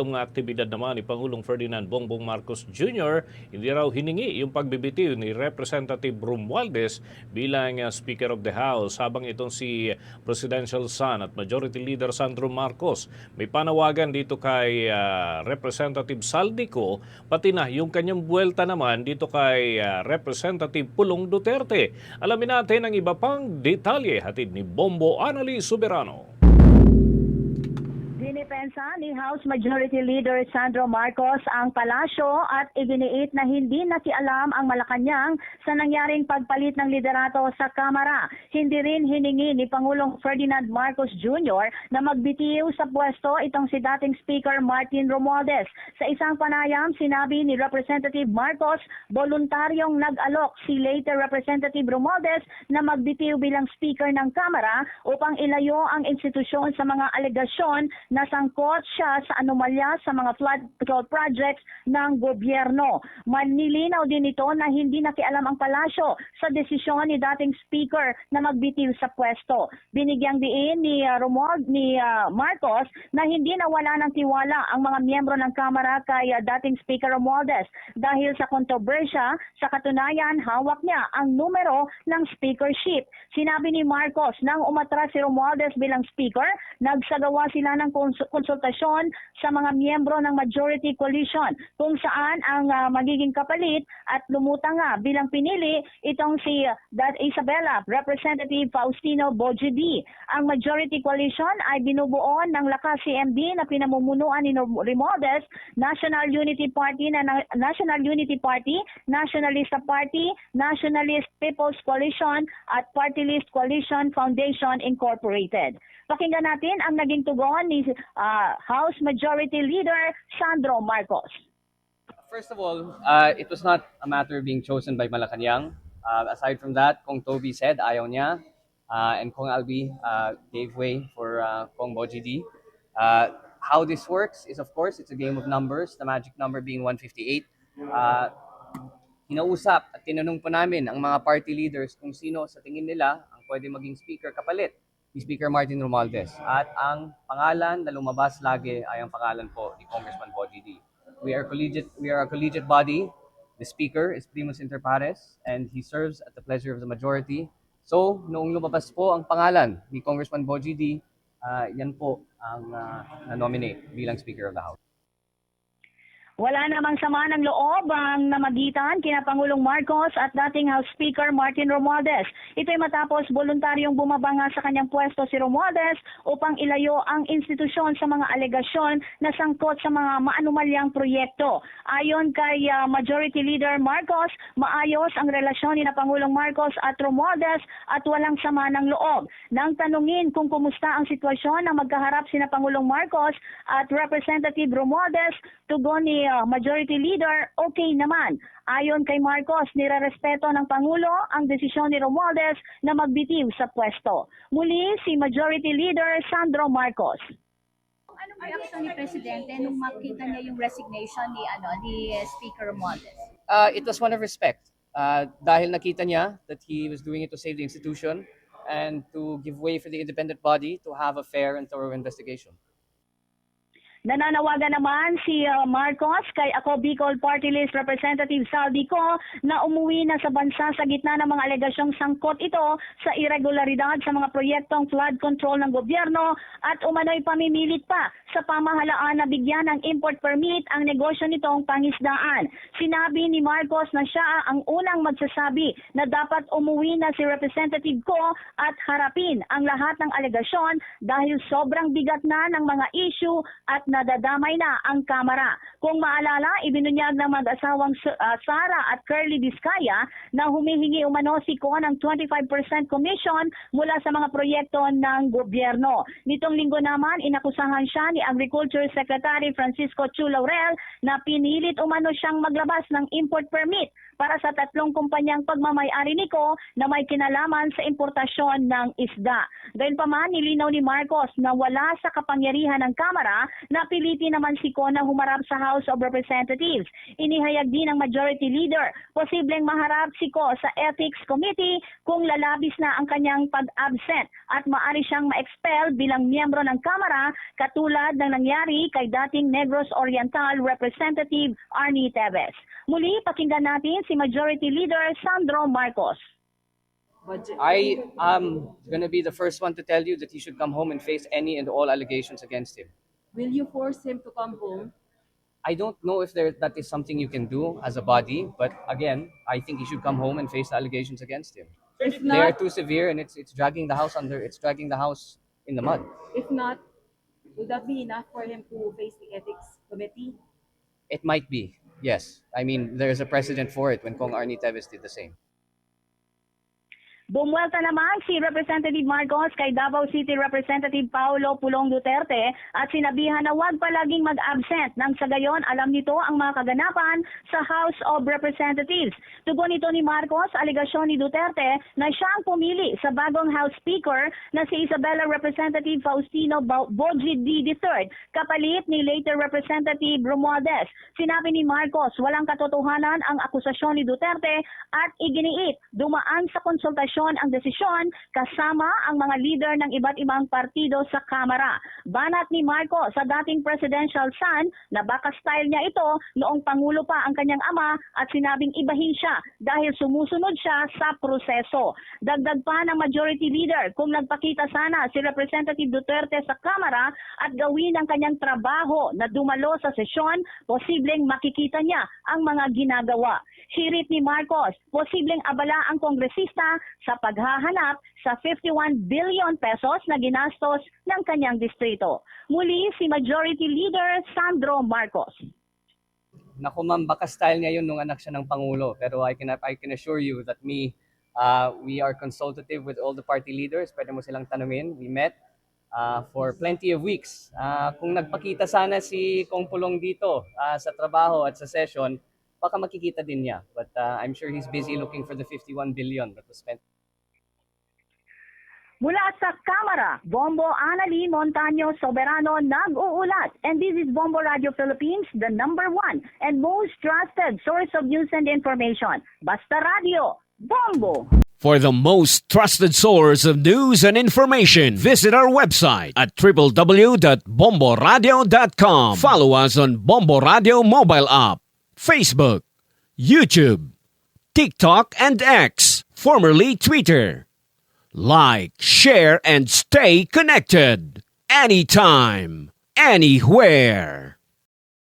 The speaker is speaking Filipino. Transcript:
itong aktibidad naman ni Pangulong Ferdinand Bongbong Marcos Jr., hindi raw hiningi yung pagbibitiw ni Representative Romualdez bilang Speaker of the House, habang itong si Presidential Son at Majority Leader Sandro Marcos may panawagan dito kay Representative Saldico, pati na yung kanyang buwelta naman dito kay Representative Pulong Duterte. Alamin natin ang iba pang detalye hatid ni Bombo Annalise Soberano. Dinipensa ni House Majority Leader Sandro Marcos ang palasyo at iginiit na hindi nakialam ang Malacanang sa nangyaring pagpalit ng liderato sa Kamara. Hindi rin hiningi ni Pangulong Ferdinand Marcos Jr. na magbitiw sa pwesto itong si dating Speaker Martin Romualdez. Sa isang panayam, sinabi ni Representative Marcos, voluntaryong nag-alok si later Representative Romualdez na magbitiw bilang Speaker ng Kamara upang ilayo ang institusyon sa mga alegasyon na sangkot siya sa anomalya sa mga flood control projects ng gobyerno. Manilinaw din ito na hindi nakialam ang palasyo sa desisyon ni dating Speaker na magbitiw sa pwesto. Binigyang diin ni Marcos na hindi nawala ng tiwala ang mga miyembro ng Kamara kay dating Speaker Romualdez dahil sa kontrobersya. Sa katunayan, hawak niya ang numero ng speakership. Sinabi ni Marcos nang umatras si Romualdez bilang Speaker, nagsagawa sila ng konsultasyon sa mga miyembro ng Majority Coalition kung saan ang magiging kapalit at lumutang nga bilang pinili itong si Isabela, Representative Faustino Bojidi. Ang Majority Coalition ay binubuo ng Lakas CMD na pinamumunuan ni Romualdez, National Unity Party, Nationalista Party, Nationalist People's Coalition at Party List Coalition Foundation Incorporated. Pakinggan natin ang naging tugon ni House Majority Leader Sandro Marcos. First of all, it was not a matter of being chosen by Malacanang. Aside from that, Kong Toby said ayaw niya, and Kong Albi gave way for Kong Bojidi. How this works is, of course, it's a game of numbers, the magic number being 158. Hinausap at tinanong po namin ang mga party leaders kung sino sa tingin nila ang pwede maging speaker kapalit ni Speaker Martin Romualdez. At ang pangalan na lumabas lagi ay ang pangalan po ni Congressman Bojidi. We are a collegiate body. The speaker is Primus Inter Pares and he serves at the pleasure of the majority. So, noong lumabas po ang pangalan ni Congressman Bojidi, yan po ang na-nominate bilang Speaker of the House. Wala namang sama ng loob ang namagitan kina Pangulong Marcos at dating House Speaker Martin Romualdez. Ito'y matapos voluntaryong bumaba nga sa kanyang pwesto si Romualdez upang ilayo ang institusyon sa mga alegasyon na sangkot sa mga maanumalyang proyekto. Ayon kay Majority Leader Marcos, maayos ang relasyon ni Pangulong Marcos at Romualdez at walang sama ng loob. Nang tanungin kung kumusta ang sitwasyon na magkaharap sina Pangulong Marcos at Representative Romualdez, tugon ni Majority Leader, okay naman. Ayon kay Marcos, nirerespeto ng Pangulo ang desisyon ni Romualdez na magbitiw sa pwesto. Muli si Majority Leader Sandro Marcos. Anong reaction ni Presidente nung makita niya yung resignation ni Speaker Romualdez? It was one of respect. Dahil nakita niya that he was doing it to save the institution and to give way for the independent body to have a fair and thorough investigation. Nananawagan naman si Marcos kay Ako Bicol Party List Representative Saldico na umuwi na sa bansa sa gitna ng mga alegasyong sangkot ito sa irregularidad sa mga proyektong flood control ng gobyerno at umano'y pamimilit pa sa pamahalaan na bigyan ng import permit ang negosyo nitong pangisdaan. Sinabi ni Marcos na siya ang unang magsasabi na dapat umuwi na si Representative Ko at harapin ang lahat ng alegasyon dahil sobrang bigat na ng mga issue at nadadamay na ang Kamara. Kung maalala, ibinunyag ng mag-asawang Sara at Curly Vizcaya na humihingi umano si Ko ng 25% commission mula sa mga proyekto ng gobyerno. Nitong linggo naman, inakusahan siya ni Agriculture Secretary Francisco Chu Laurel na pinilit umano siyang maglabas ng import permit para sa 3 kumpanyang pagmamay-ari ni Ko na may kinalaman sa importasyon ng isda. Gayunpaman, nilinaw ni Marcos na wala sa kapangyarihan ng Kamara na Napiliti naman si Ko na humarap sa House of Representatives. Inihayag din ng Majority Leader, posibleng maharap si Ko sa Ethics Committee kung lalabis na ang kanyang pag-absent at maaari siyang ma-expel bilang miyembro ng Kamara katulad ng nangyari kay dating Negros Oriental Representative Arnie Teves. Muli, pakinggan natin si Majority Leader Sandro Marcos. I am going to be the first one to tell you that he should come home and face any and all allegations against him. Will you force him to come home? I don't know if that is something you can do as a body, but again, I think he should come home and face the allegations against him. If They are not, too severe, and it's dragging the house in the mud. if not, would that be enough for him to face the ethics committee? It might be, yes. I mean, there's a precedent for it when Kong Arnie Teves did the same. Bumuelta naman si Representative Marcos kay Davao City Representative Paulo Pulong Duterte at sinabihan na huwag palaging mag-absent nang sa gayon alam nito ang mga kaganapan sa House of Representatives. Tugon ito ni Marcos, aligasyon ni Duterte na siya ang pumili sa bagong House Speaker na si Isabela Representative Faustino Boji D. III, kapalit ni later Representative Romualdez. Sinabi ni Marcos walang katotohanan ang akusasyon ni Duterte at iginiit dumaan sa konsultasyon ang desisyon kasama ang mga leader ng iba't ibang partido sa Kamara. Banat ni Marcos sa dating presidential son na baka style niya ito noong Pangulo pa ang kanyang ama at sinabing ibahin siya dahil sumusunod siya sa proseso. Dagdag pa ng Majority Leader, kung nagpakita sana si Representative Duterte sa Kamara at gawin ang kanyang trabaho na dumalo sa sesyon, posibleng makikita niya ang mga ginagawa. Hirit ni Marcos, posibleng abala ang kongresista sa paghahanap sa 51 billion pesos na ginastos ng kanyang distrito. Muli si Majority Leader Sandro Marcos. Naku ma'am, baka style niya yun nung anak siya ng Pangulo. Pero I can assure you that we are consultative with all the party leaders. Pwede mo silang tanungin. We met for plenty of weeks. Kung nagpakita sana si Kong Pulong dito sa trabaho at sa session, baka makikita din niya. But I'm sure he's busy looking for the 51 billion that was spent. Mula sa Kamara, Bombo Anali Montaño Soberano nag-uulat. And this is Bombo Radio Philippines, the #1 and most trusted source of news and information. Basta Radio, Bombo! For the most trusted source of news and information, visit our website at www.bomboradio.com. Follow us on Bombo Radio mobile app, Facebook, YouTube, TikTok, and X, formerly Twitter. Like, share, and stay connected. Anytime, anywhere.